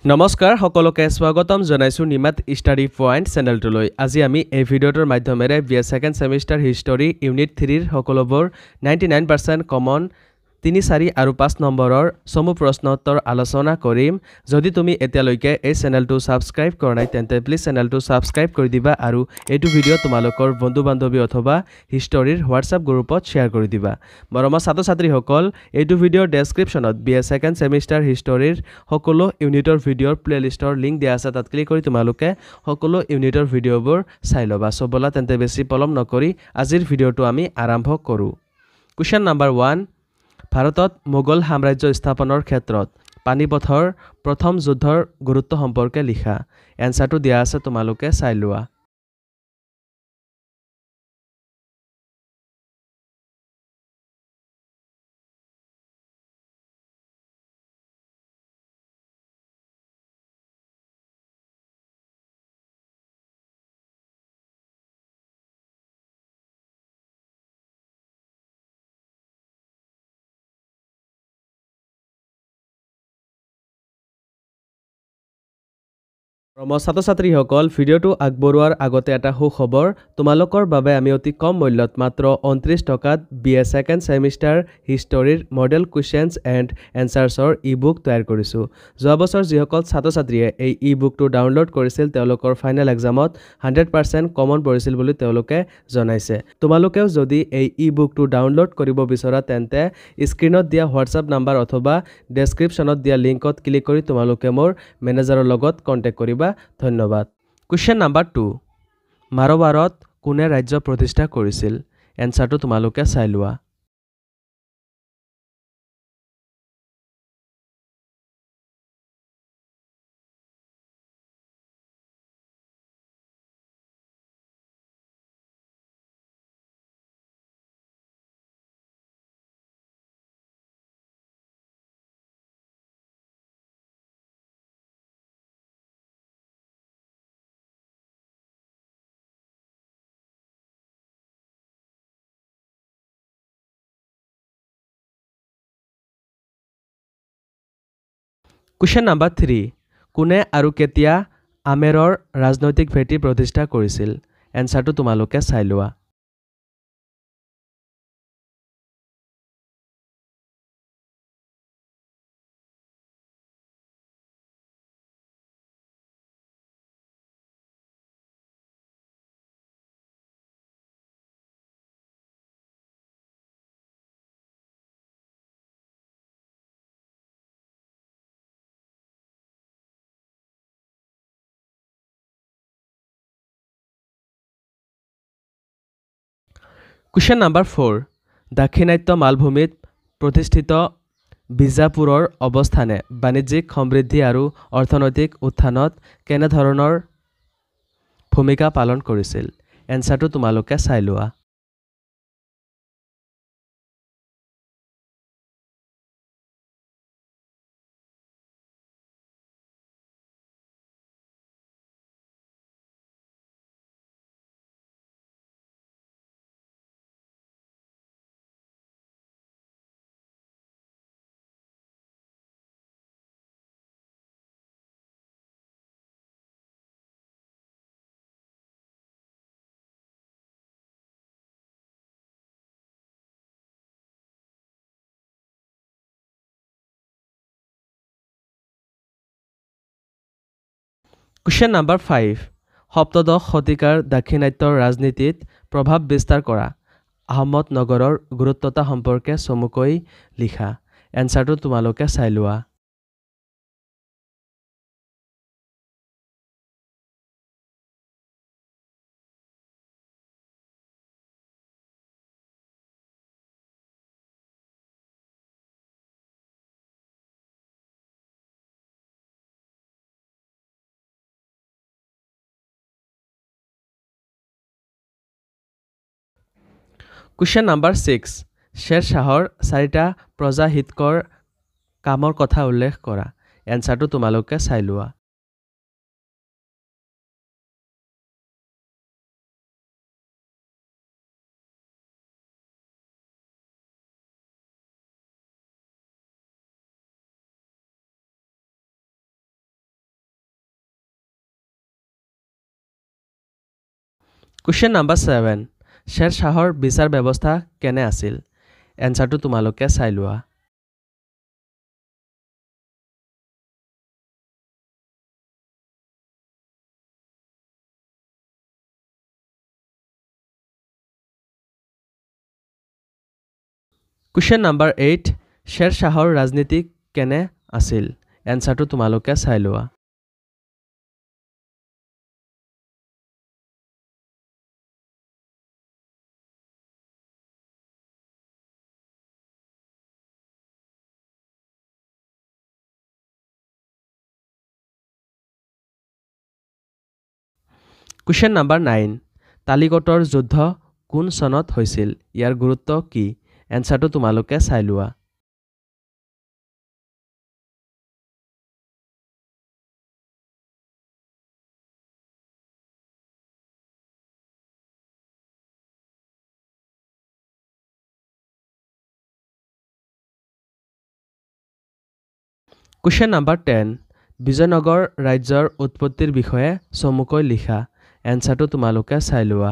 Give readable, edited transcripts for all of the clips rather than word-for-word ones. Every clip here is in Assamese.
নমস্কাৰ সকলোকে স্বাগতম জনাইছো নিমাত ষ্টাডি পইণ্ট চেনেলটোলৈ। আজি আমি এই ভিডিঅ'টোৰ মাধ্যমেৰে BA second semester history unit 3ৰ সকলোবোৰ 99% কমন 3, 4 আৰু 5 নম্বৰৰ সমূহ প্ৰশ্ন উত্তৰ আলোচনা কৰিম। যদি তুমি এতিয়ালৈকে এই চেনেলটো সাবস্ক্ৰাইব কৰা নাই তেন্তে প্লিজ চেনেলটো সাবস্ক্ৰাইব কৰি দিবা আৰু এইটো ভিডিঅ' তোমালোকৰ বন্ধু-বান্ধৱী অথবা হিষ্টৰীৰ হোৱাটছআপ গ্ৰুপত শ্বেয়াৰ কৰি দিবা। মৰমৰ ছাত্ৰ-ছাত্ৰীসকল, এইটো ভিডিঅ'ৰ ডেছক্ৰিপশ্যনত BA সেকেণ্ড সেমিষ্টাৰ হিষ্টৰীৰ সকলো ইউনিটৰ ভিডিঅ'ৰ প্লেলিষ্টৰ লিংক দিয়া আছে, তাত ক্লিক কৰি তোমালোকে সকলো ইউনিটৰ ভিডিঅ'বোৰ চাই ল'বা। সো বলা তেন্তে বেছি পলম নকৰি আজিৰ ভিডিঅ'টো আমি আৰম্ভ কৰোঁ। কুৱেশ্যন নাম্বাৰ 1, ভাৰতত মোগল সাম্ৰাজ্য স্থাপনৰ ক্ষেত্ৰত পানিপথৰ প্ৰথম যুদ্ধৰ গুৰুত্ব সম্পৰ্কে লিখা। এনসাৰটো দিয়া আছে, তোমালোকে চাই লোৱা। ছাত্ৰ-ছাত্ৰীসকল, ভিডিঅ'টো আগবঢ়োৱাৰ আগতে এটা সুখবৰ। তোমালোকৰ বাবে আমি অতি কম মূল্যত মাত্ৰ 29 টকাত BA সেকেণ্ড সেমিষ্টাৰ হিষ্টৰীৰ মডেল কুৱেশ্যনছ এণ্ড এনচাৰ্ছৰ ই-বুক তৈয়াৰ কৰিছোঁ। যোৱা বছৰ যিসকল ছাত্ৰ-ছাত্ৰীয়ে এই ই-বুকটো ডাউনলোড কৰিছিল তেওঁলোকৰ ফাইনেল এক্সামত 100% কমন পৰিছিল বুলি তেওঁলোকে জনাইছে। তোমালোকেও যদি এই ই-বুকটো ডাউনলোড কৰিব বিচৰা তেন্তে স্ক্ৰীনত দিয়া হোৱাটছআপ নাম্বাৰ অথবা ডেছক্ৰিপশ্যনত দিয়া লিংকত ক্লিক কৰি তোমালোকে মোৰ মেনেজাৰৰ লগত কণ্টেক্ট কৰিবা। ধন্যবাদ। কুৱেশ্যন নাম্বাৰ 2, মাৰৱাৰত কোনে ৰাজ্য প্ৰতিষ্ঠা কৰিছিল? এনসাৰটো তোমালোকে চাই লোৱা। কুৱেশ্যন নাম্বাৰ 3, কোনে আৰু কেতিয়া আমেৰৰ ৰাজনৈতিক ভেটি প্ৰতিষ্ঠা কৰিছিল? এনসাৰটো তোমালোকে চাই লোৱা। কুৱেশ্যন নাম্বাৰ 4, দাক্ষিণাত্য মালভূমিত প্ৰতিষ্ঠিত বিজাপুৰৰ অৱস্থানে বাণিজ্যিক সমৃদ্ধি আৰু অৰ্থনৈতিক উত্থানত কেনেধৰণৰ ভূমিকা পালন কৰিছিল? এনসাৰটো তোমালোকে চাই লোৱা। কুৱেশ্যন নাম্বাৰ 5, সপ্তদশ শতিকাৰ দাক্ষিণাত্যৰ ৰাজনীতিত প্ৰভাৱ বিস্তাৰ কৰা আহমদনগৰৰ গুৰুত্বতা সম্পৰ্কে চমুকৈ লিখা। এনসাৰটো তোমালোকে চাই লোৱা। কুৱেশ্যন নাম্বাৰ 6, শ্বেৰ শ্বাহৰ 4টা প্ৰজাহিতকৰ কামৰ কথা উল্লেখ কৰা। এনসাৰটো তোমালোকে চাই লোৱা। কুৱেশ্যন নাম্বাৰ 7 শ্বেৰ শ্বাহৰ বিচাৰ ব্যৱস্থা কেনে আছিল এনসাৰটো তোমালোকে চাই লোৱা কুৱেশ্যন নাম্বাৰ 8 শ্বেৰ শ্বাহৰ ৰাজনীতি কেনে আছিল এনসাৰটো তোমালোকে চাই লোৱা কুৱেশ্যন নাম্বাৰ 9 তালিকটৰ যুদ্ধ কোন চনত হৈছিল ইয়াৰ গুৰুত্ব কি এনসাৰটো তোমালোকে চাই লোৱা কুৱেশ্যন নাম্বাৰ 10 বিজয়নগৰ ৰাজ্যৰ উৎপত্তিৰ বিষয়ে চমুকৈ লিখা এনসাৰটো তোমালোকে চাই লোৱা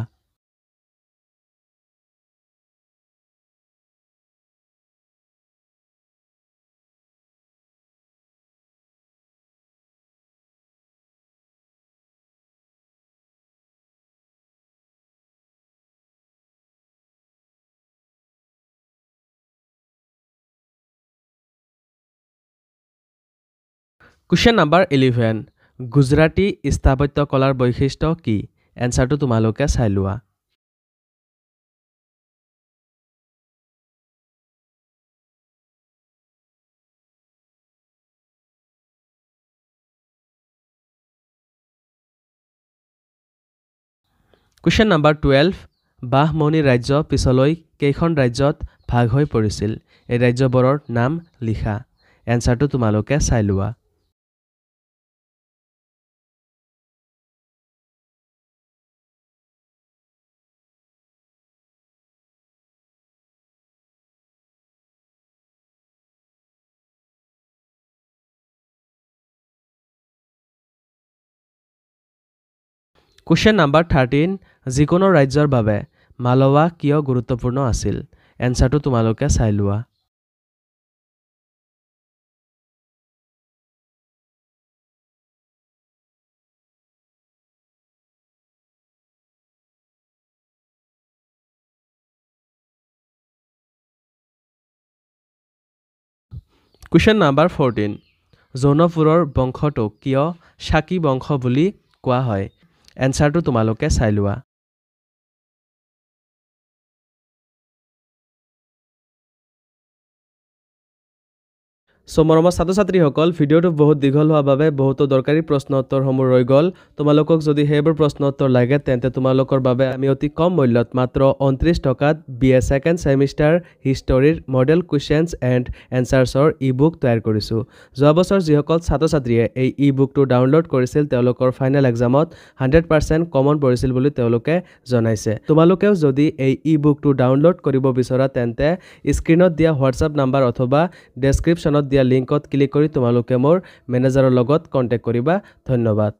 কুৱেশ্যন নাম্বাৰ 11 গুজৰাটী স্থাপত্য কলাৰ বৈশিষ্ট্য কি এনসাৰটো তোমালোকে চাই লোৱা কুৱেশ্যন নাম্বাৰ 12 বাহমনি ৰাজ্য পিছলৈ কেইখন ৰাজ্যত ভাগ হৈ পৰিছিল এই ৰাজ্যবোৰৰ নাম লিখা এনসাৰটো তোমালোকে চাই লোৱা কুৱেশ্যন নাম্বাৰ 13 যিকোনো ৰাজ্যৰ বাবে মালৱা কিয় গুৰুত্বপূৰ্ণ আছিল এনসাৰটো তোমালোকে চাই লোৱা কুৱেশ্যন নাম্বাৰ 14 জৌনপুৰৰ বংশটোক কিয় শাকী বংশ বুলি কোৱা হয় এনসাৰটো তোমালোকে চাই লোৱা মৰমৰ ছাত্ৰ-ছাত্ৰীসকল ভিডিঅ'টো বহুত দীঘল হোৱাৰ বাবে বহুতো দৰকাৰী প্ৰশ্ন উত্তৰসমূহ ৰৈ গ'ল তোমালোকক যদি সেইবোৰ প্ৰশ্ন উত্তৰ লাগে তেন্তে তোমালোকৰ বাবে আমি অতি কম মূল্যত মাত্ৰ 29 টকাত BA সেকেন্ড সেমিষ্টাৰ হিষ্টৰীৰ মডেল কুৱেশ্যনছ এণ্ড এনসাৰ্ছৰ ই-বুক তৈয়াৰ কৰিছোঁ যোৱা বছৰ যিসকল ছাত্ৰ-ছাত্ৰীয়ে এই ই-বুকটো ডাউনলোড কৰিছিল তেওঁলোকৰ ফাইনেল এক্সামত 100% কমন পৰিছিল বুলি তেওঁলোকে জনাইছে তোমালোকেও যদি এই ই-বুকটো ডাউনলোড কৰিব বিচৰা তেন্তে স্ক্ৰীনত দিয়া হোৱাটছআপ নাম্বাৰ অথবা ডেছক্ৰিপশ্যনত দিয়া লিংকত ক্লিক কৰি তোমালোকে মোৰ মেনেজাৰৰ লগত কন্টেক্ট কৰিবা ধন্যবাদ